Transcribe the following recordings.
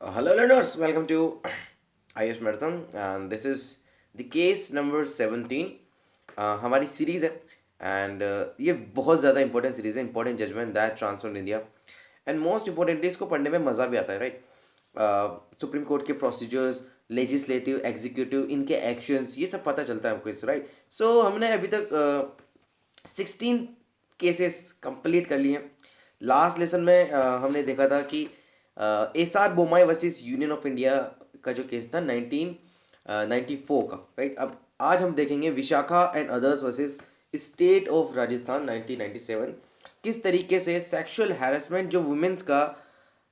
Hello learners, welcome to Ayush Marathon and this is the case number 17 हमारी series है and ये बहुत ज़्यादा इंपॉर्टेंट सीरीज़ है important judgement that transform India and most importantly इसको पढ़ने में मज़ा भी आता है राइट सुप्रीम कोर्ट के प्रोसीजर्स लेजिस्लेटिव एग्जीक्यूटिव इनके एक्शंस ये सब पता चलता है हमको इससे राइट सो हमने अभी तक 16 केसेस कंप्लीट कर लिए हैं लास्ट लेसन में हमने देखा था कि S R Bommai versus union of India का जो केस था 1994 का राइट अब आज हम देखेंगे Vishakha and others versus state of Rajasthan 1997 किस तरीके से सेक्सुअल हैरेसमेंट जो वुमेन्स का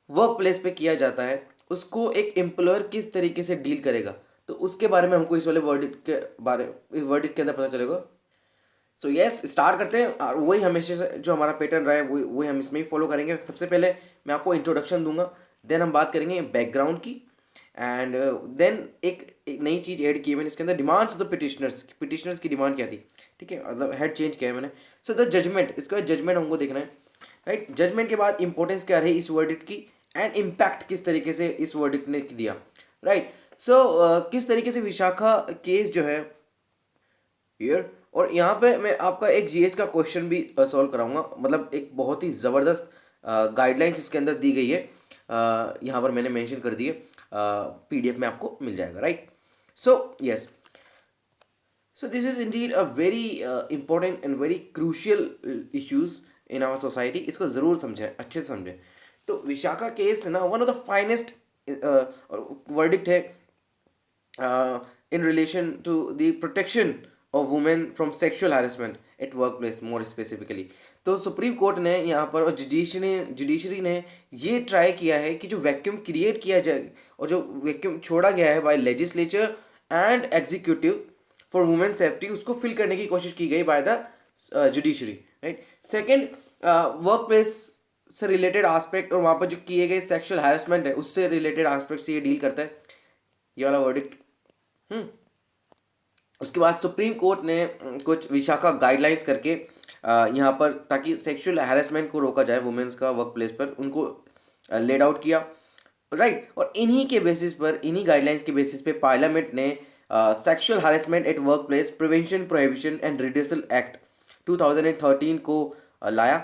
वर्क प्लेस पे किया जाता है उसको एक एम्प्लॉयर किस तरीके से डील करेगा तो उसके बारे में हमको इस वाले वर्डिक्ट के अंदर पता चलेगा सो यस स्टार्ट करते हैं और वही हमेशा से जो हमारा पैटर्न रहा है वही हम इसमें ही फॉलो करेंगे सबसे पहले मैं आपको इंट्रोडक्शन दूंगा देन हम बात करेंगे बैकग्राउंड की एंड देन एक नई चीज़ ऐड की है मैंने इसके अंदर डिमांड्स ऑफ द पिटिशनर्स की डिमांड क्या थी ठीक है मतलब हेड चेंज किया है मैंने सो द जजमेंट इसका जजमेंट हमको देखना है राइट जजमेंट के बाद इंपॉर्टेंस क्या रही इस वर्डिक्ट की एंड इम्पैक्ट किस तरीके से इस वर्डिक्ट ने दिया राइट सो किस तरीके से विशाखा केस जो है ईयर और यहाँ पे मैं आपका एक जीएस का क्वेश्चन भी सॉल्व कराऊंगा मतलब एक बहुत ही ज़बरदस्त गाइडलाइंस इसके अंदर दी गई है यहाँ पर मैंने मेंशन कर दी है पीडीएफ में आपको मिल जाएगा right so yes so this is indeed a very important and very crucial issues in our society इसको ज़रूर समझें अच्छे से समझें तो विशाखा केस है ना one of the finest verdict है in relation to the protection of women from sexual harassment at workplace more specifically तो सुप्रीम कोर्ट ने यहाँ पर और जुडिशरी ने ये ट्राई किया है कि जो वैक्यूम क्रिएट किया जाए और जो वैक्यूम छोड़ा गया है by legislature and executive for women safety उसको फिल करने की कोशिश की गई by the judiciary right second work place से रिलेटेड आस्पेक्ट और वहाँ पर जो किए गए सेक्सुअल हैरेसमेंट है उससे रिलेटेड आस्पेक्ट से ये डील करता है ये वाला वर्डिक्ट उसके बाद सुप्रीम कोर्ट ने कुछ विशाखा गाइडलाइंस करके यहाँ पर ताकि सेक्सुअल हैरेसमेंट को रोका जाए वुमेन्स का वर्क प्लेस पर उनको लेड आउट किया राइट और इन्हीं के बेसिस पर इन्हीं गाइडलाइंस के बेसिस पे पार्लियामेंट ने sexual harassment at work place prevention prohibition and redressal act 2013 को लाया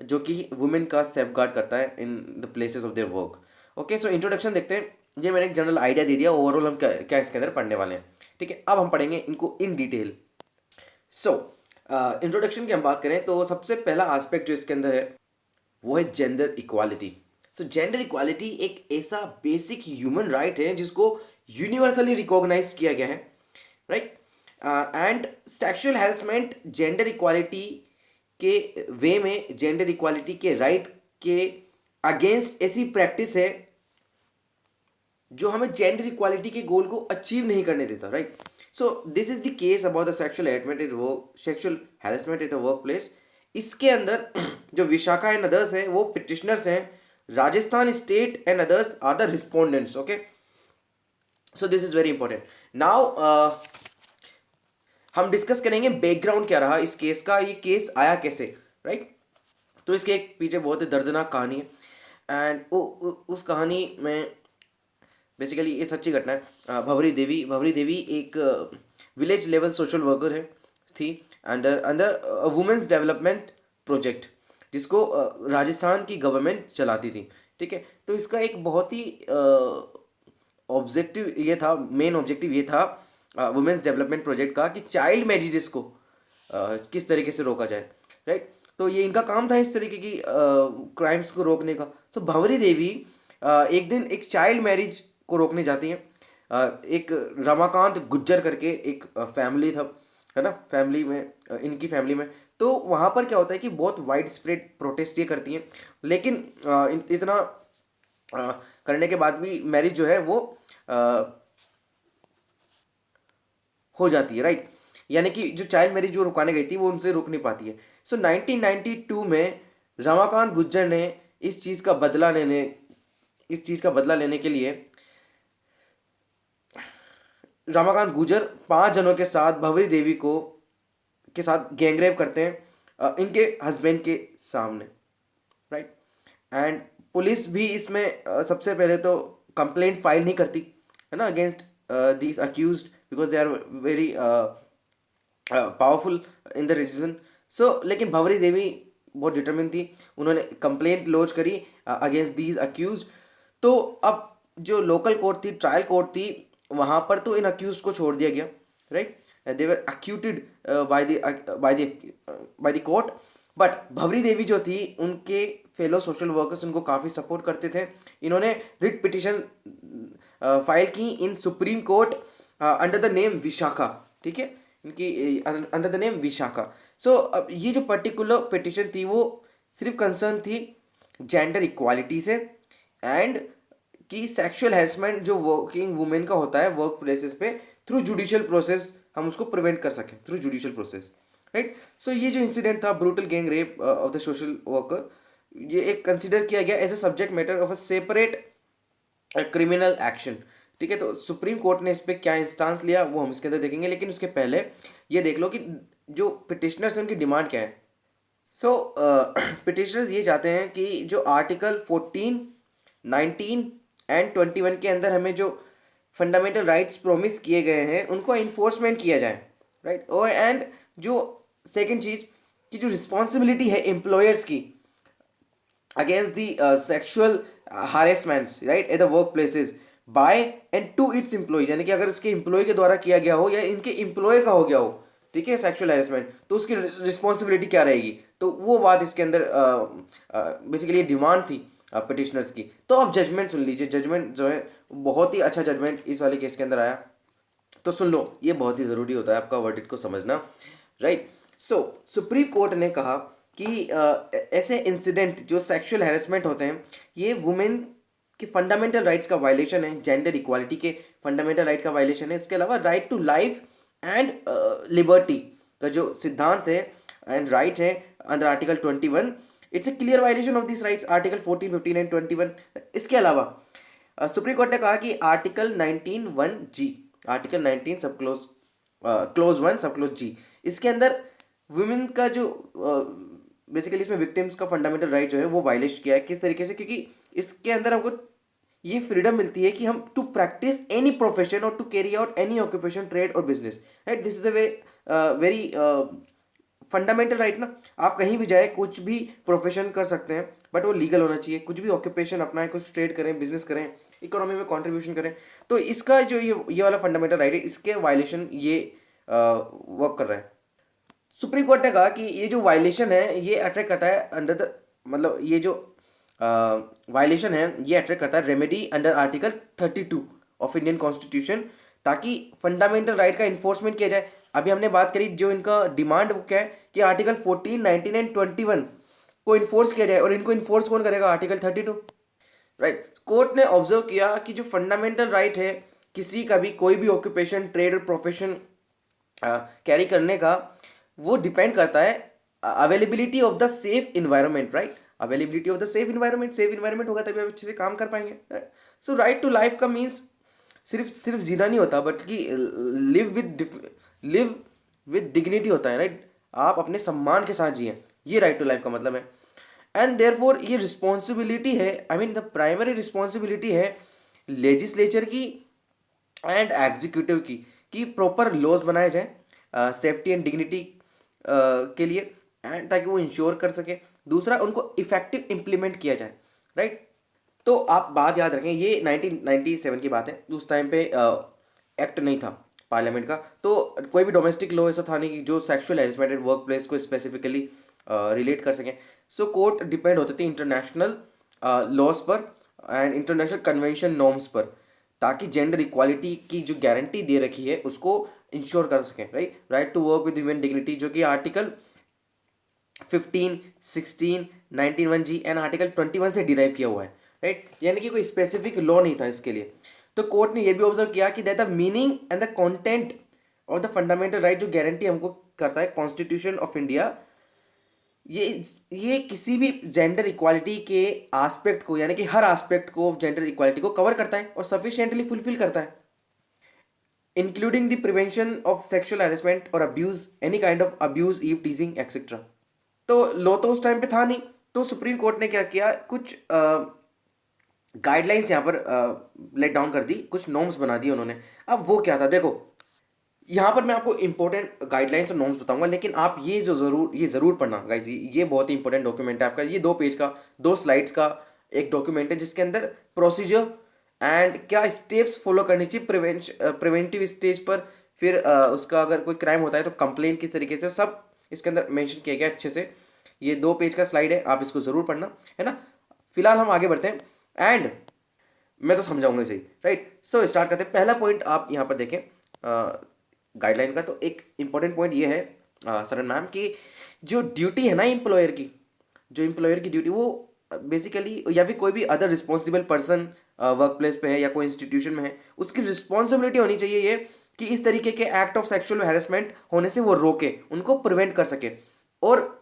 जो कि वुमेन का सेफगार्ड करता है in the places of their work okay so introduction देखते हैं ये मैंने एक जनरल आइडिया दे दिया ओवरऑल हम क्या इसके अंदर पढ़ने वाले हैं ठीक है अब हम पढ़ेंगे इनको इन डिटेल सो इंट्रोडक्शन की हम बात करें तो सबसे पहला एस्पेक्ट जो इसके अंदर है वो है gender equality so gender equality एक ऐसा बेसिक ह्यूमन राइट है जिसको यूनिवर्सली रिकॉग्नाइज किया गया है right and sexual harassment gender equality के वे में जेंडर इक्वालिटी के राइट के अगेंस्ट ऐसी प्रैक्टिस है जो हमें जेंडर इक्वालिटी के गोल को अचीव नहीं करने देता right so this is the case about the sexual harassment at the work place इसके अंदर जो विशाखा एंड अदर्स है वो पिटिशनर्स हैं Rajasthan state and others are the respondents okay so this is very important now हम डिस्कस करेंगे background क्या रहा इस केस का ये केस आया कैसे राइट तो इसके एक पीछे बहुत ही दर्दनाक कहानी है एंड उस कहानी में बेसिकली ये सच्ची घटना है भवरी देवी एक विलेज लेवल सोशल वर्कर है थी under under women's development project जिसको राजस्थान की गवर्नमेंट चलाती थी ठीक है तो इसका एक बहुत ही ऑब्जेक्टिव ये था मेन ऑब्जेक्टिव ये था वुमेन्स डेवलपमेंट प्रोजेक्ट का कि चाइल्ड मैरिजेस को किस तरीके से रोका जाए राइट तो ये इनका काम था इस तरीके की क्राइम्स को रोकने का सो भंवरी देवी एक दिन एक चाइल्ड मैरिज को रोकने जाती हैं एक रमाकांत गुज्जर करके एक फैमिली था है ना फैमिली में इनकी फैमिली में तो वहाँ पर क्या होता है कि बहुत वाइड स्प्रेड प्रोटेस्ट ये करती हैं लेकिन इतना करने के बाद भी मैरिज जो है वो हो जाती है राइट यानी कि जो चाइल्ड मैरिज जो रुकाने गई थी वो उनसे रुक नहीं पाती है सो 1992 में रमाकांत गुज्जर ने इस चीज़ का बदला लेने के लिए रमाकांत गुजर 5 जनों के साथ भंवरी देवी को के साथ गैंगरेप करते हैं इनके हस्बैंड के सामने राइट एंड पुलिस भी इसमें सबसे पहले तो कंप्लेंट फाइल नहीं करती है ना against these accused because they are very powerful in the religion. So लेकिन भंवरी देवी बहुत डिटर्मिन थी, उन्होंने कंप्लेंट लॉन्च करी अगेंस्ट दीज अक्यूज. तो अब जो लोकल कोर्ट थी, ट्रायल कोर्ट थी, वहाँ पर तो इन अक्यूज को छोड़ दिया गया, right. They were acquitted by the court. But Bhanwari Devi जो थी, उनके फेलो सोशल वर्कर्स उनको काफ़ी सपोर्ट करते थे. इन्होंने रिट पिटिशन फाइल की in Supreme Court under the name Vishakha. ठीक है, इनकी under the name Vishakha. So अब ये जो पर्टिकुलर पिटिशन थी वो सिर्फ कंसर्न थी जेंडर इक्वालिटी से एंड कि सेक्सुअल हैरेसमेंट जो वर्किंग वुमेन का होता है वर्क प्लेसेस पे, थ्रू जुडिशियल प्रोसेस हम उसको प्रिवेंट कर सकें, through judicial process, right. So ये जो इंसिडेंट था brutal gang rape of the social worker, ये एक कंसिडर किया गया as a subject matter of a separate criminal action. ठीक है, तो सुप्रीम कोर्ट ने इस पर क्या इंस्टांस लिया वो हम इसके अंदर देखेंगे, लेकिन उसके पहले ये देख लो कि जो पिटिशनर्स हैं उनकी डिमांड क्या है. सो पिटिशनर्स ये चाहते हैं कि जो आर्टिकल 14, 19 एंड 21 के अंदर हमें जो फंडामेंटल राइट्स प्रोमिस किए गए हैं उनको इन्फोर्समेंट किया जाए, राइट. और एंड जो सेकेंड चीज की जो रिस्पॉन्सिबिलिटी है एम्प्लॉयर्स की against the sexual harassments, right, at the workplaces by and to its employee. यानी कि अगर इसके एम्प्लॉय के द्वारा किया गया हो या इनके एम्प्लॉय का हो गया हो, ठीक है, सेक्सुअल हैरेसमेंट, तो उसकी रिस्पॉन्सिबिलिटी क्या रहेगी. तो वो बात इसके अंदर बेसिकली डिमांड थी पिटिशनर्स की. तो अब जजमेंट सुन लीजिए. जजमेंट जो है बहुत ही अच्छा जजमेंट इस वाले केस के अंदर आया, तो सुन लो, ये बहुत ही ज़रूरी होता है आपका वर्डिक्ट को समझना, राइट. सो सुप्रीम कोर्ट ने कहा कि ऐसे इंसिडेंट जो सेक्सुअल हैरेसमेंट होते हैं ये वुमेन के फंडामेंटल राइट्स का वायलेशन है, जेंडर इक्वालिटी के फंडामेंटल राइट का वायलेशन है. इसके अलावा right to life and liberty का जो सिद्धांत है एंड राइट है under article 21, it's a clear violation of this rights, article 14, 15 and 21. इसके अलावा सुप्रीम कोर्ट ने कहा कि आर्टिकल 19(1)(g), आर्टिकल 19 सब क्लोज 1 सब क्लोज जी, इसके अंदर वुमेन का जो बेसिकली इसमें विक्टिम्स का फंडामेंटल राइट जो है वो वायलेट किया है. किस तरीके से, क्योंकि इसके अंदर हमको ये फ्रीडम मिलती है कि हम टू प्रैक्टिस एनी प्रोफेशन और to carry out any occupation, trade और business, right. This is a very fundamental right ना. आप कहीं भी जाए, कुछ भी प्रोफेशन कर सकते हैं, बट वो लीगल होना चाहिए. कुछ भी ऑक्यूपेशन अपनाएं, कुछ ट्रेड करें, बिजनेस करें, इकोनॉमी में कंट्रीब्यूशन करें. तो इसका जो ये वाला फंडामेंटल राइट है, इसके वायलेशन ये वर्क कर रहा है. सुप्रीम कोर्ट ने कहा कि ये जो वायलेशन है ये अट्रैक्ट करता है अंडर द, मतलब ये जो वायलेशन है ये अट्रैक्ट करता है remedy under article 32 of Indian constitution, ताकि फंडामेंटल राइट का इन्फोर्समेंट किया जाए. अभी हमने बात करी जो इनका डिमांड वो क्या है कि आर्टिकल 14, 19 एंड 21 को इन्फोर्स किया जाए. और इनको इन्फोर्स कौन करेगा, आर्टिकल 32, राइट. कोर्ट ने ऑब्जर्व किया कि जो फंडामेंटल राइट है किसी का भी कोई भी ऑक्यूपेशन, ट्रेड और प्रोफेशन कैरी करने का, वो डिपेंड करता है availability of the safe environment, right. Availability of the safe environment, safe environment होगा तभी आप अच्छे से काम कर पाएंगे. सो राइट टू लाइफ का मीन्स सिर्फ जीना नहीं होता, बल्कि लिव विद डिग्निटी होता है, राइट. आप अपने सम्मान के साथ जिए, ये राइट टू लाइफ का मतलब है. एंड देयरफॉर ये रिस्पॉन्सिबिलिटी है, I mean the primary responsibility है लेजिस्लेचर की एंड एग्जीक्यूटिव की, कि प्रॉपर लॉज बनाए जाए सेफ्टी एंड डिग्निटी के लिए, एंड ताकि वो इंश्योर कर सके. दूसरा, उनको इफेक्टिव इम्प्लीमेंट किया जाए, राइट. तो आप बात याद रखें, ये 1997 की बात है. उस टाइम पे एक्ट नहीं था पार्लियामेंट का, तो कोई भी डोमेस्टिक लॉ ऐसा था नहीं कि जो सेक्सुअल हैरेसमेंट वर्क प्लेस को स्पेसिफिकली रिलेट कर सकें. सो कोर्ट डिपेंड होते थे इंटरनेशनल लॉज पर एंड इंटरनेशनल कन्वेंशन नॉर्म्स पर, ताकि जेंडर इक्वालिटी की जो गारंटी दे रखी है उसको इंश्योर कर सकें, right. Right to work with human dignity जो कि आर्टिकल 15, 16, 19(1)(g एंड आर्टिकल 21 से डिराइव किया हुआ है, राइट. यानी कि कोई स्पेसिफिक लॉ नहीं था इसके लिए. तो कोर्ट ने यह भी ऑब्जर्व किया कि that the meaning and the content of the fundamental right जो गारंटी हमको करता है कॉन्स्टिट्यूशन ऑफ इंडिया, ये किसी भी जेंडर इक्वालिटी के एस्पेक्ट को, यानी कि हर एस्पेक्ट को जेंडर इक्वालिटी को कवर करता है और सफिशिएंटली फुलफिल करता है, including the prevention of sexual harassment और abuse, any kind of abuse, eve, teasing etcetera. तो लॉ तो उस टाइम पे था नहीं, तो सुप्रीम कोर्ट ने क्या किया, कुछ गाइडलाइंस यहाँ पर लेट डाउन कर दी, कुछ नॉर्म्स बना दिए उन्होंने। अब वो क्या था देखो, यहाँ पर मैं आपको इंपॉर्टेंट गाइडलाइंस और नॉर्म्स बताऊंगा, लेकिन आप ये ज़रूर पढ़ना गाइस, ये बहुत ही इंपॉर्टेंट डॉक्यूमेंट है आपका। ये 2 पेज का, 2 स्लाइड्स का एक डॉक्यूमेंट है, जिसके अंदर प्रोसीजर एंड क्या स्टेप्स फॉलो करनी चाहिए प्रिवेंटिव स्टेज पर, फिर उसका अगर कोई क्राइम होता है तो कंप्लेन किस तरीके से, सब इसके अंदर मेंशन किया गया अच्छे से। ये 2 पेज का स्लाइड है, आप इसको ज़रूर पढ़ना, है ना। फिलहाल हम आगे बढ़ते हैं एंड मैं तो समझाऊंगा इसे, राइट। सो स्टार्ट करते हैं। पहला पॉइंट आप यहाँ पर देखें गाइडलाइन का, तो एक इंपॉर्टेंट पॉइंट ये है सरन मैम कि जो ड्यूटी है ना एम्प्लॉयर की, जो एम्प्लॉयर की ड्यूटी वो बेसिकली, या फिर कोई भी other responsible person work place पे है या कोई इंस्टीट्यूशन में है, उसकी रिस्पॉन्सिबिलिटी होनी चाहिए ये कि इस तरीके के एक्ट ऑफ सेक्सुअल हैरेसमेंट होने से वो रोके, उनको प्रिवेंट कर सके, और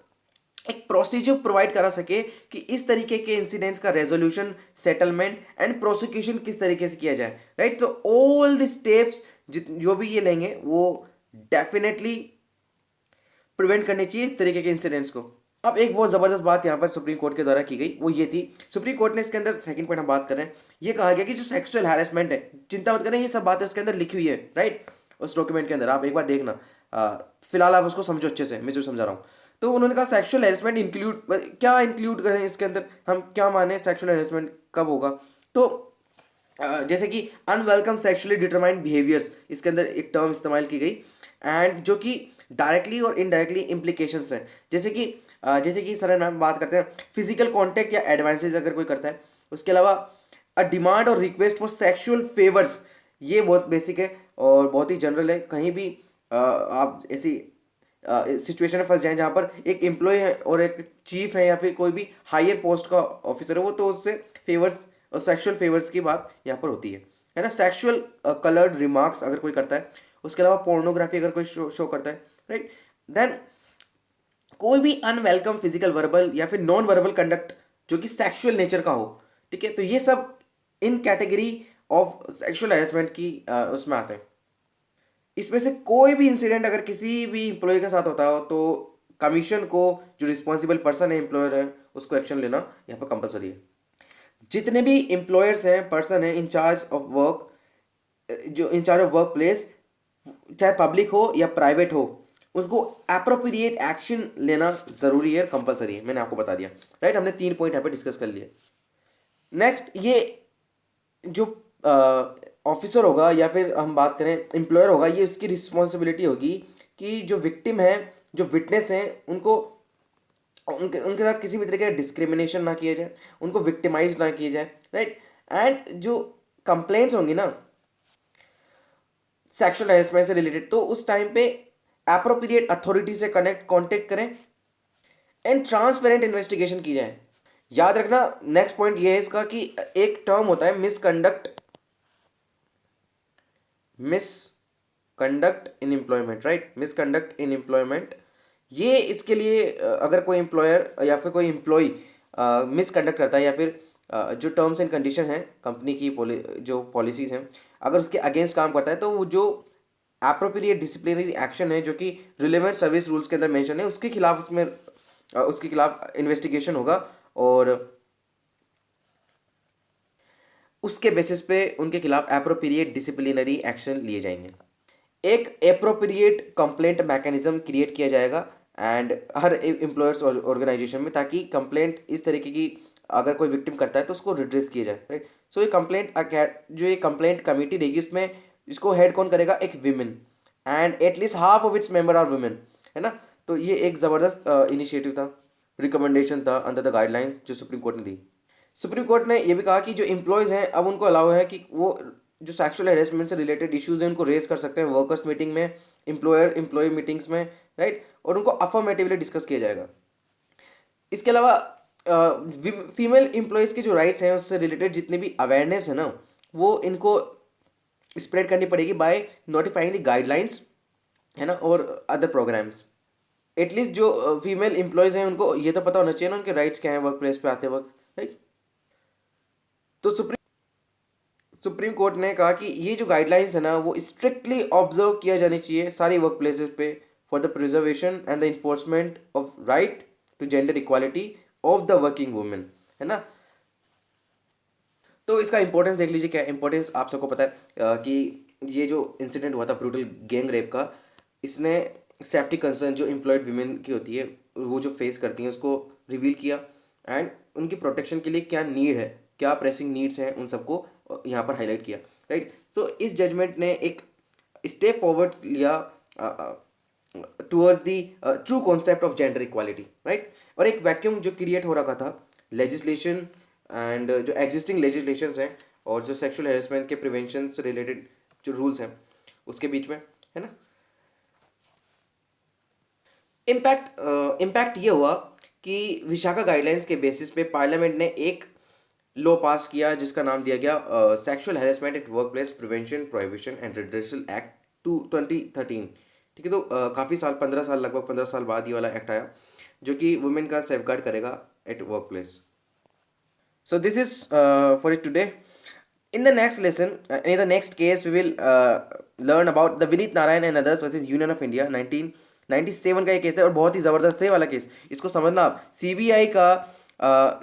एक प्रोसीजर प्रोवाइड करा सके कि इस तरीके के इंसिडेंट्स का रेजोल्यूशन, सेटलमेंट एंड प्रोसिक्यूशन किस तरीके से किया जाए, राइट। तो ऑल द स्टेप्स जो भी ये लेंगे वो डेफिनेटली प्रिवेंट करनी चाहिए इस तरीके के इंसिडेंट्स को। अब एक बहुत ज़बरदस्त बात यहाँ पर सुप्रीम कोर्ट के द्वारा की गई, वो ये थी, सुप्रीम कोर्ट ने इसके अंदर सेकंड पॉइंट हम बात कर रहे हैं, ये कहा गया कि जो सेक्सुअल हैरेसमेंट है, चिंता मत करें, ये सब बातें उसके अंदर लिखी हुई है, राइट, उस डॉक्यूमेंट के अंदर आप एक बार देखना। फिलहाल आप उसको समझो अच्छे से, मैं जो समझा रहा हूँ। तो उन्होंने कहा सेक्सुअल हैरेसमेंट इंक्लूड, क्या इंक्लूड करें इसके अंदर, हम क्या माने सेक्सुअल हैरेसमेंट कब होगा। तो जैसे कि अनवेलकम सेक्सुअली डिटरमाइंड बिहेवियर्स, इसके अंदर एक टर्म इस्तेमाल की गई, एंड जो कि डायरेक्टली और इनडायरेक्टली इम्प्लीकेशंस हैं, जैसे कि सर मैम बात करते हैं फिजिकल कांटेक्ट या एडवांसेस अगर कोई करता है, उसके अलावा अ डिमांड और रिक्वेस्ट फॉर सेक्सुअल फेवर्स, ये बहुत बेसिक है और बहुत ही जनरल है। कहीं भी आप ऐसी सिचुएशन में फंस जाएं जहाँ पर एक एम्प्लॉय है और एक चीफ है या फिर कोई भी हायर पोस्ट का ऑफिसर है, वो तो उससे फेवर्स और सेक्सुअल फेवर्स की बात यहाँ पर होती है ना। सेक्सुअल कलर्ड रिमार्क्स अगर कोई करता है, उसके अलावा पोर्नोग्राफी अगर कोई शो करता है, राइट, देन कोई भी अनवेलकम फिजिकल वर्बल या फिर नॉन वर्बल कंडक्ट जो कि सेक्सुअल नेचर का हो, ठीक है, तो ये सब इन कैटेगरी ऑफ सेक्सुअल हैरेसमेंट की उसमें आते हैं। इसमें से कोई भी इंसिडेंट अगर किसी भी एम्प्लॉय के साथ होता हो तो कमीशन को, जो रिस्पॉन्सिबल पर्सन है एम्प्लॉयर है, उसको एक्शन लेना यहाँ पर कंपलसरी है। जितने भी एम्प्लॉयर्स हैं, पर्सन है इंचार्ज ऑफ वर्क, जो इंचार्ज ऑफ वर्क प्लेस, चाहे पब्लिक हो या प्राइवेट हो, उसको अप्रोप्रिएट एक्शन लेना जरूरी है, कंपलसरी है, मैंने आपको बता दिया, राइट। हमने 3 पॉइंट यहाँ पे डिस्कस कर लिए। नेक्स्ट, ये जो ऑफिसर होगा या फिर हम बात करें एम्प्लॉयर होगा, ये उसकी रिस्पॉन्सिबिलिटी होगी कि जो विक्टिम है, जो विटनेस हैं, उनको उनके उनके साथ किसी भी तरीके का डिस्क्रिमिनेशन ना किया जाए, उनको विक्टिमाइज ना किया जाए, राइट। एंड जो कंप्लेंट्स होंगी ना सेक्सुअल हैरेसमेंट से रिलेटेड, तो उस टाइम पे अप्रोप्रिएट अथॉरिटी से कांटेक्ट करें एंड ट्रांसपेरेंट इन्वेस्टिगेशन की जाए। याद रखना नेक्स्ट पॉइंट ये है इसका कि एक टर्म होता है misconduct in employment, right, misconduct in employment. ये इसके लिए अगर कोई एम्प्लॉयर या फिर कोई एम्प्लॉय मिसकंडक्ट करता है या फिर जो टर्म्स एंड कंडीशन है कंपनी की, जो पॉलिसीज हैं, अगर उसके अगेंस्ट काम करता है, तो वो जो अप्रोप्रिएट डिसिप्लिनरी एक्शन है जो कि रिलेवेंट सर्विस रूल्स के अंदर मेंशन है, उसके खिलाफ उसके खिलाफ इन्वेस्टिगेशन होगा और उसके बेसिस पे उनके खिलाफ एप्रोप्रिएट डिसिप्लिनरी एक्शन लिए जाएंगे। एक एप्रोप्रिएट कंप्लेंट मैकेनिज्म क्रिएट किया जाएगा एंड हर एम्प्लॉयर्स ऑर्गेनाइजेशन में, ताकि कंप्लेंट इस तरीके की अगर कोई विक्टिम करता है तो उसको रिड्रेस किया जाए, राइट। सो ये कंप्लेंट कमेटी रहेगी, इसमें इसको हेड कौन करेगा, एक women, and at least half of its member are women, है ना। तो ये एक ज़बरदस्त इनिशिएटिव था, रिकमेंडेशन था अंडर द गाइडलाइंस जो सुप्रीम कोर्ट ने दी। सुप्रीम कोर्ट ने ये भी कहा कि जो एम्प्लॉयज़ हैं अब उनको अलाउ है कि वो जो सेक्सुअल हेरेसमेंट से रिलेटेड इश्यूज़ हैं उनको रेज कर सकते हैं वर्कर्स मीटिंग में, एम्प्लॉयर एम्प्लॉय मीटिंग्स में, राइट, और उनको अफर्मेटिवली डिस्कस किया जाएगा। इसके अलावा फीमेल एम्प्लॉयज़ के जो राइट्स हैं उससे रिलेटेड जितनी भी अवेयरनेस है ना, वो इनको स्प्रेड करनी पड़ेगी बाय नोटिफाइंग द गाइडलाइंस, है ना, और अदर प्रोग्राम्स। एटलीस्ट जो फीमेल एम्प्लॉयज़ हैं उनको ये तो पता होना चाहिए ना उनके राइट्स क्या हैं वर्क प्लेस पे आते वक्त, राइट। तो सुप्रीम कोर्ट ने कहा कि ये जो गाइडलाइंस है ना वो स्ट्रिक्टली ऑब्जर्व किया जानी चाहिए सारी वर्क प्लेसेस पे, for the preservation and the enforcement of right to gender equality of the working women, है ना। तो इसका इंपॉर्टेंस देख लीजिए, क्या इंपॉर्टेंस आप सबको पता है कि ये जो इंसिडेंट हुआ था ब्रूटल गैंग रेप का, इसने सेफ्टी कंसर्न जो एम्प्लॉयड वीमेन की होती है, वो जो फेस करती हैं, उसको रिवील किया, एंड उनकी प्रोटेक्शन के लिए क्या नीड है, क्या प्रेसिंग नीड्स हैं, उन सबको यहाँ पर हाईलाइट किया, राइट। सो इस जजमेंट ने एक स्टेप फॉरवर्ड लिया towards the true concept of gender equality, right. और एक वैक्यूम जो क्रिएट हो रखा था लेजिस्लेशन एंड जो एग्जिस्टिंग लेजिस्लेशंस हैं और जो सेक्सुअल हेरेसमेंट के प्रिवेंशन से रिलेटेड जो रूल्स हैं उसके बीच में, है ना। इम्पैक्ट ये हुआ कि विशाखा गाइडलाइंस के बेसिस पे पार्लियामेंट ने एक लॉ पास किया जिसका नाम दिया गया sexual harassment at work place prevention prohibition and redressal act 2013। ठीक है, तो काफ़ी साल, 15 साल, लगभग 15 साल बाद ये वाला एक्ट आया जो कि वुमेन का सेफगार्ड करेगा at work place. So this is for it today. In the next lesson, in the next case, we will learn about the Vineet Narayan and others versus Union of India 1997 का ये case है, और बहुत ही ज़बरदस्त है वाला case. इसको समझना आप, सीबीआई का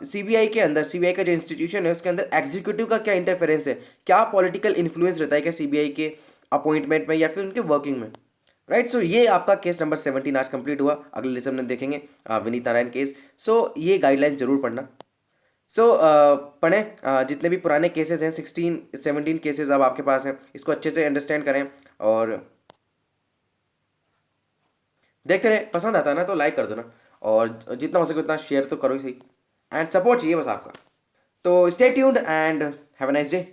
सीबीआई के अंदर, सीबीआई का जो इंस्टीट्यूशन है उसके अंदर एग्जीक्यूटिव का क्या इंटरफेरेंस है, क्या पॉलिटिकल इन्फ्लुएंस रहता है क्या सीबीआई के अपॉइंटमेंट में या फिर उनके वर्किंग में, राइट। सो ये आपका केस नंबर 17 आज कंप्लीट हुआ। अगले लेसन में देखेंगे विनीत नारायण केस। सो ये गाइडलाइंस जरूर पढ़ना। सो पढ़ें, जितने भी पुराने केसेस हैं, 16-17 केसेस अब आपके पास हैं, इसको अच्छे से अंडरस्टैंड करें और देखते रहे। पसंद आता है ना तो लाइक कर दो ना, और जितना हो सके उतना शेयर तो करो ही सही, एंड सपोर्ट चाहिए बस आपका। तो stay tuned and have a nice day.